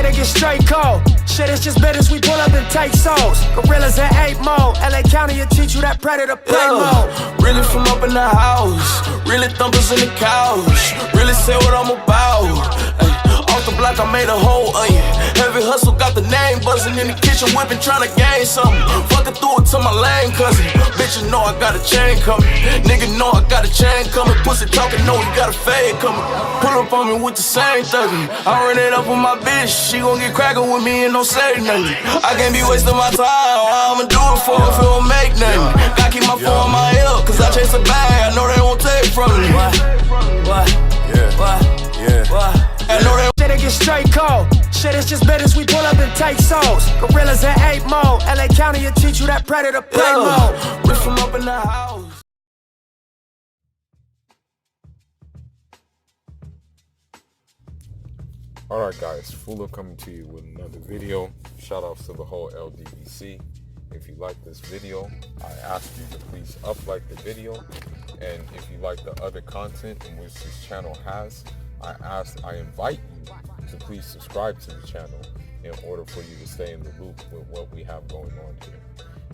Shit'll get straight cold. Shit is just business, we pull up and take souls. Gorillas in 8 mode. LA County will teach you that predator play mode. Really from up in the house, really thumpers in the couch, really say what I'm about. Ay, off the block I made a whole onion. Heavy hustle got the name buzzing in the kitchen, whipping trying to gain something. Fucking threw it to my lame cousin. Bitch, you know I got a chain coming. Nigga know I got a chain coming. Pussy talking, know he got a fade coming. Pull up on me with the same thuggin'. I run it up with my bitch, she gon' get crackin' with me and don't say nothing. I can't be wasting my time. I'ma do it for if it don't make nothing. Gotta keep my phone on my hip, cause I chase a bag. I know they won't take from me. What? I know they Shit'll get straight cold. Shit is just business, we pull up and take souls. Gorillas in 8 mode. LA County will teach you that predator play mode. rip from up in the house. Alright guys, Fuller coming to you with another video. Shout outs to the whole LDBC. If you like this video, I ask you to please like the video. And if you like the other content in which this channel has, I invite you to please subscribe to the channel in order for you to stay in the loop with what we have going on here.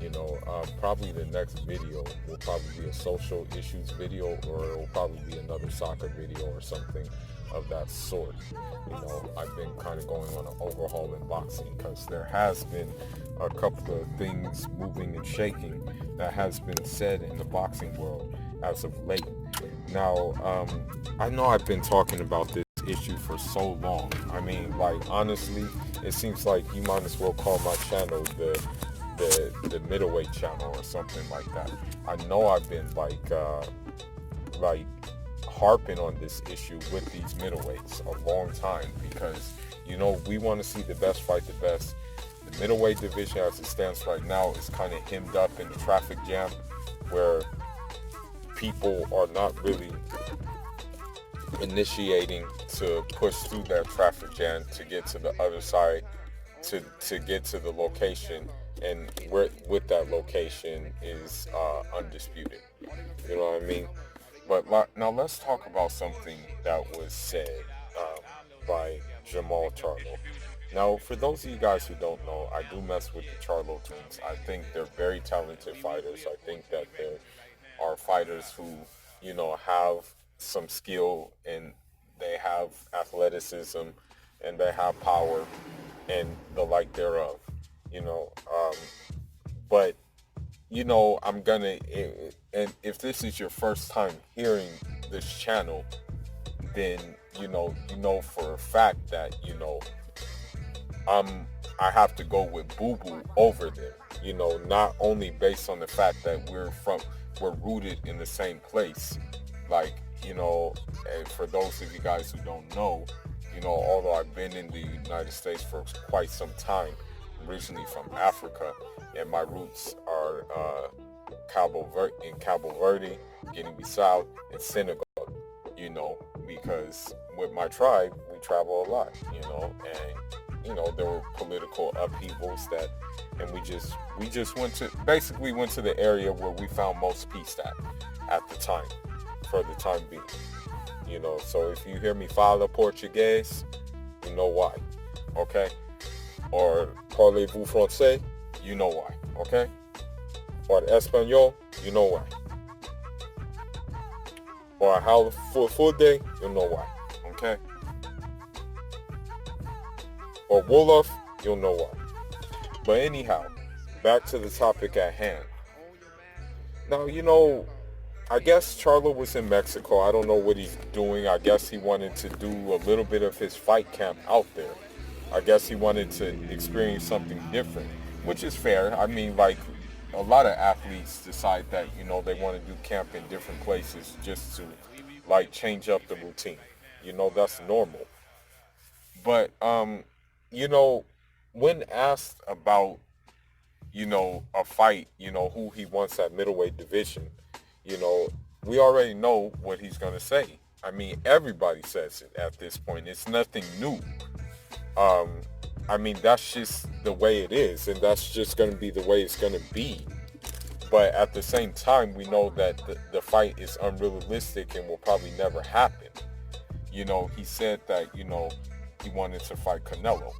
You know, probably the next video will probably be a social issues video, or it will probably be another soccer video or something of that sort. You know, I've been kind of going on an overhaul in boxing because there has been a couple of things moving and shaking that has been said in the boxing world as of late. Now, I know I've been talking about this issue for so long. I mean, like, honestly, it seems like you might as well call my channel the middleweight channel or something like that. I know I've been like harping on this issue with these middleweights a long time because, you know, we want to see the best fight the best. The middleweight division as it stands right now is kind of hemmed up in the traffic jam where people are not really initiating to push through that traffic jam to get to the other side, to get to the location, and with that location is undisputed. You know what I mean? But now let's talk about something that was said by Charlo. Now, for those of you guys who don't know, I do mess with the Charlo twins. I think they're very talented fighters. I think that there are fighters who, you know, have some skill and they have athleticism and they have power and the like thereof, you know. But, you know, I'm gonna, and if this is your first time hearing this channel, then, you know for a fact that, you know, I have to go with Boo Boo over them, you know, not only based on the fact that we're rooted in the same place. Like, you know, and for those of you guys who don't know, you know, although I've been in the United States for quite some time, originally from Africa, and my roots are Cabo Verde, Guinea-Bissau, and Senegal, you know, because with my tribe, we travel a lot, you know, and, you know, there were political upheavals and we just went to the area where we found most peace at the time, for the time being, you know. So if you hear me fala Portuguese, you know why, okay? Or parlez-vous français, you know why, okay? Or Espanol, you know why. Or how full day, you know why, okay? Or Wolof, you'll know why. But anyhow, back to the topic at hand. Now, you know, I guess Charlo was in Mexico. I don't know what he's doing. I guess he wanted to do a little bit of his fight camp out there. I guess he wanted to experience something different, which is fair. I mean, like, a lot of athletes decide that, you know, they want to do camp in different places just to, like, change up the routine. You know, that's normal. But, you know, when asked about, you know, a fight, you know, who he wants at middleweight division, you know, we already know what he's going to say. I mean, everybody says it at this point. It's nothing new. I mean, that's just the way it is, and that's just going to be the way it's going to be. But at the same time, we know that the fight is unrealistic and will probably never happen. You know, he said that, you know, he wanted to fight Canelo.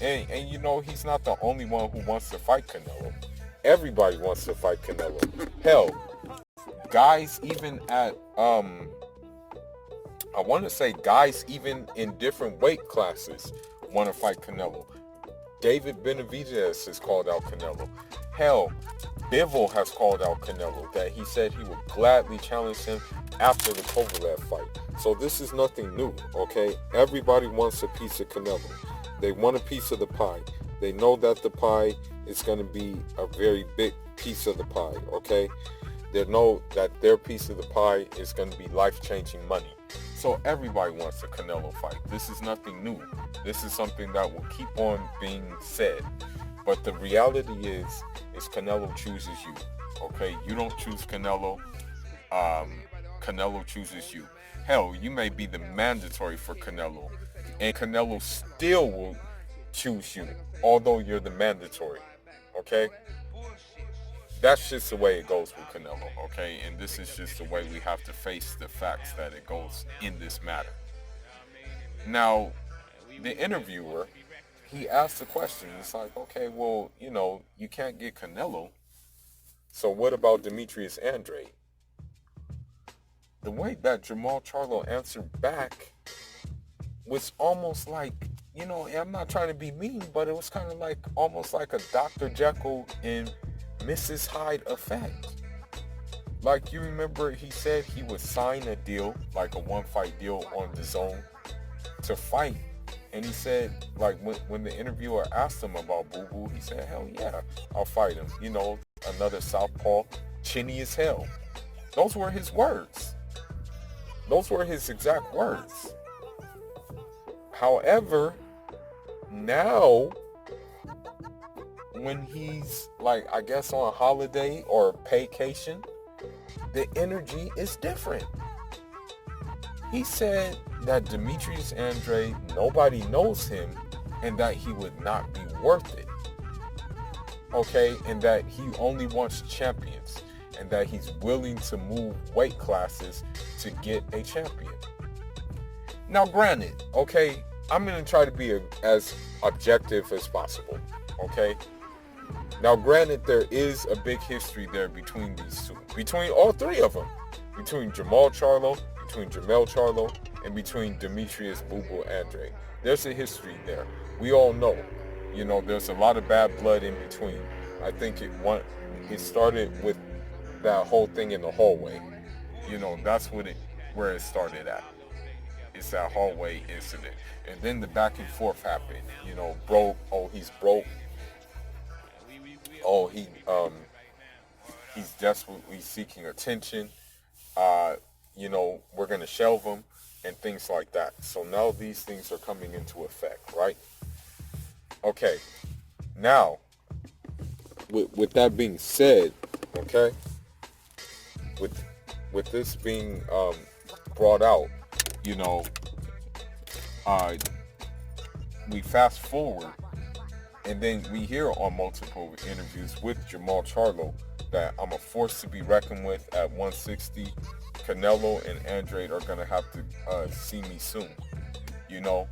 And you know, he's not the only one who wants to fight Canelo. Everybody wants to fight Canelo. Hell, guys even at I want to say guys even in different weight classes want to fight Canelo. David Benavidez has called out Canelo. Hell, Bivol has called out Canelo, that he said he would gladly challenge him after the Kovalev fight. So this is nothing new, okay? Everybody wants a piece of Canelo. They want a piece of the pie. They know that the pie is going to be a very big piece of the pie, okay? They know that their piece of the pie is going to be life-changing money. So everybody wants a Canelo fight. This is nothing new. This is something that will keep on being said. But the reality is Canelo chooses you, okay? You don't choose Canelo. Canelo chooses you. Hell, you may be the mandatory for Canelo, and Canelo still will choose you, although you're the mandatory, okay? That's just the way it goes with Canelo, okay? And this is just the way we have to face the facts that it goes in this matter. Now, the interviewer, he asked the question. It's like, okay, well, you know, you can't get Canelo. So what about Demetrius Andrade? The way that Jermall Charlo answered back was almost like, you know, I'm not trying to be mean, but it was kind of like almost like a Dr. Jekyll and Mrs. Hyde effect. Like, you remember he said he would sign a deal, like a one-fight deal on the zone to fight. And he said, like, when the interviewer asked him about Boo Boo, he said, hell yeah, I'll fight him. You know, another southpaw, chinny as hell. Those were his words. Those were his exact words. However, now, when he's, like, I guess on a holiday or vacation, the energy is different. He said that Demetrius Andrade, nobody knows him, and that he would not be worth it. Okay, and that he only wants champions, and that he's willing to move weight classes to get a champion. Now, granted, okay, I'm going to try to be as objective as possible, okay? Now, granted, there is a big history there between these two, between all three of them, between Jermall Charlo, between Jermell Charlo, and between Demetrius Boo Boo Andrade. There's a history there. We all know, you know, there's a lot of bad blood in between. I think it started with that whole thing in the hallway. You know, that's where it started at. It's that hallway incident. And then the back and forth happened. You know, broke, oh, he's broke. Oh, he's desperately seeking attention. You know, we're going to shelve him and things like that. So now these things are coming into effect, right? Okay. Now, with that being said, okay, with this being brought out, you know, we fast forward, and then we hear on multiple interviews with Jermall Charlo that I'm a force to be reckoned with at 160. Canelo and Andrade are going to have to see me soon, you know.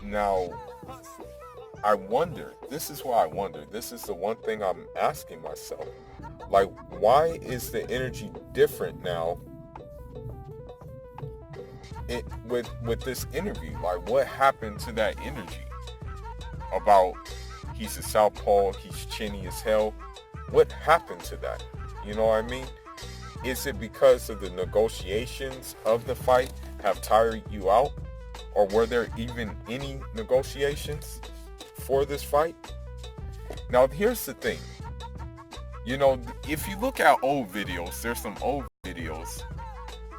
Now, I wonder, this is why I wonder, this is the one thing I'm asking myself, like, why is the energy different now with this interview? Like, what happened to that energy about he's a southpaw, he's chinny as hell? What happened to that? You know what I mean? Is it because of the negotiations of the fight have tired you out? Or were there even any negotiations for this fight? Now, here's the thing. You know, if you look at old videos, there's some old videos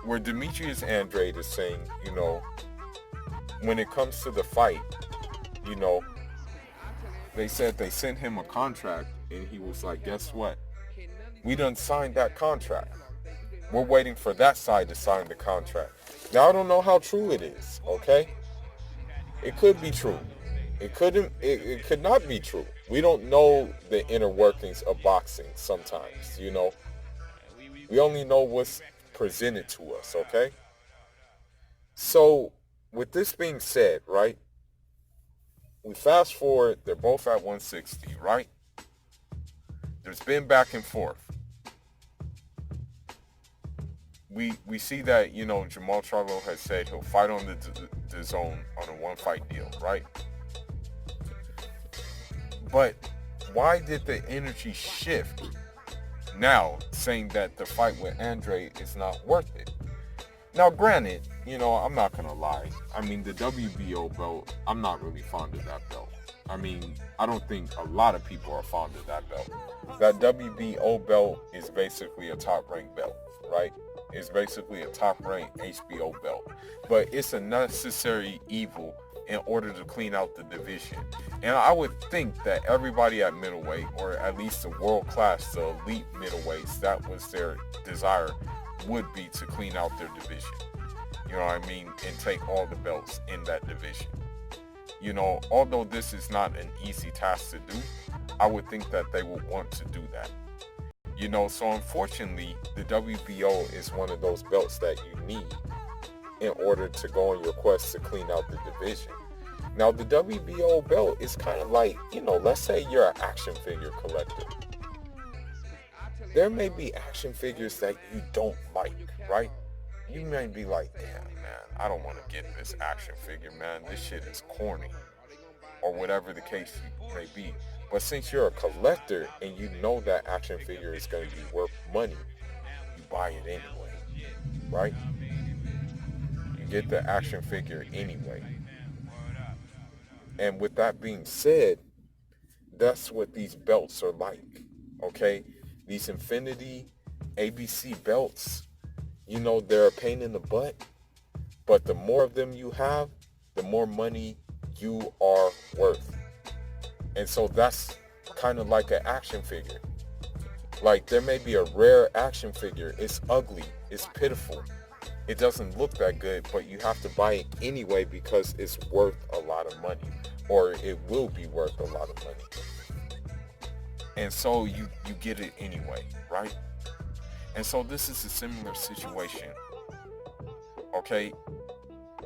where Demetrius Andrade is saying, you know, when it comes to the fight, you know, they said they sent him a contract, and he was like, guess what? We done signed that contract. We're waiting for that side to sign the contract. Now, I don't know how true it is, okay? It could be true. It could not be true. We don't know the inner workings of boxing sometimes, you know? We only know what's presented to us, okay? So, with this being said, right? we fast forward, they're both at 160, right? There's been back and forth. We see that, Jamal Charlo has said he'll fight on the zone on a one-fight deal, right? But why did the energy shift now, saying that the fight with Andrade is not worth it? Now, granted, I'm not going to lie. I mean, the WBO belt, I'm not really fond of that belt. I mean, I don't think a lot of people are fond of that belt. That WBO belt is basically a top-ranked belt, right? It's basically a top-ranked HBO belt. But it's a necessary evil in order to clean out the division. And I would think that everybody at middleweight, or at least the world class, the elite middleweights, that was their desire, would be to clean out their division. You know what I mean? And take all the belts in that division. Although this is not an easy task to do, I would think that they would want to do that. So unfortunately, the WBO is one of those belts that you need in order to go on your quest to clean out the division. Now, the WBO belt is kind of like, let's say you're an action figure collector. There may be action figures that you don't like, right? You may be like, damn, man, I don't want to get this action figure, man. This shit is corny. Or whatever the case may be. But since you're a collector and you know that action figure is going to be worth money, you buy it anyway, right? You get the action figure anyway. And with that being said, that's what these belts are like, okay? These Infinity ABC belts, they're a pain in the butt, but the more of them you have, the more money you are worth. And so that's kind of like an action figure. Like, there may be a rare action figure. It's ugly. It's pitiful. It doesn't look that good, but you have to buy it anyway because it's worth a lot of money, or it will be worth a lot of money. And so you get it anyway, right? And so this is a similar situation. Okay?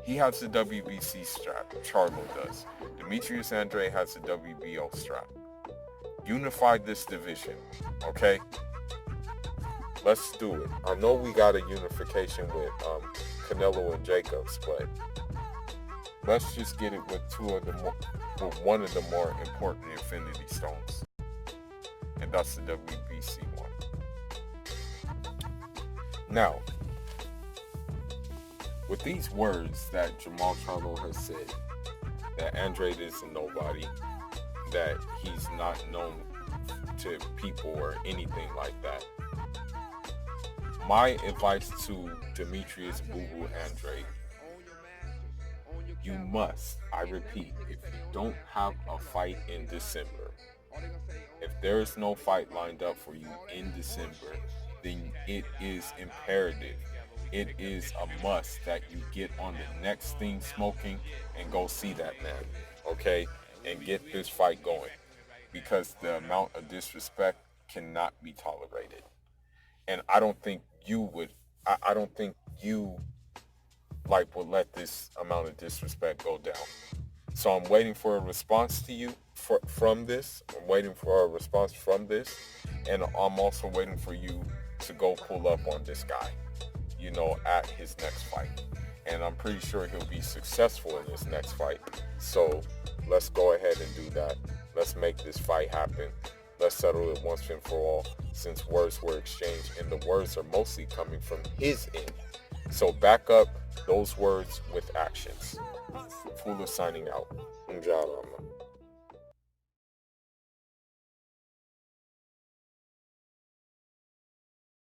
He has the WBC strap. Charlo does. Demetrius Andrade has the WBO strap. Unify this division. Okay? Let's do it. I know we got a unification with Canelo and Jacobs, but let's just get it with one of the more important Infinity Stones. And that's the WBC one. Now, with these words that Jamal Charlo has said, that Andrade is a nobody, that he's not known to people or anything like that, my advice to Demetrius Boo Boo Andrade, you must, I repeat, if you don't have a fight in December, if there is no fight lined up for you in December, then it is imperative, it is a must that you get on the next thing smoking and go see that man, okay? And get this fight going, because the amount of disrespect cannot be tolerated. And I don't think you would, I don't think you would let this amount of disrespect go down. So I'm waiting for a response to you from this. I'm waiting for a response from this. And I'm also waiting for you to go pull up on this guy, at his next fight. And I'm pretty sure he'll be successful in his next fight. So let's go ahead and do that. Let's make this fight happen. Let's settle it once and for all, since words were exchanged, and the words are mostly coming from his end. So back up those words with actions. Fula signing out. Charlo.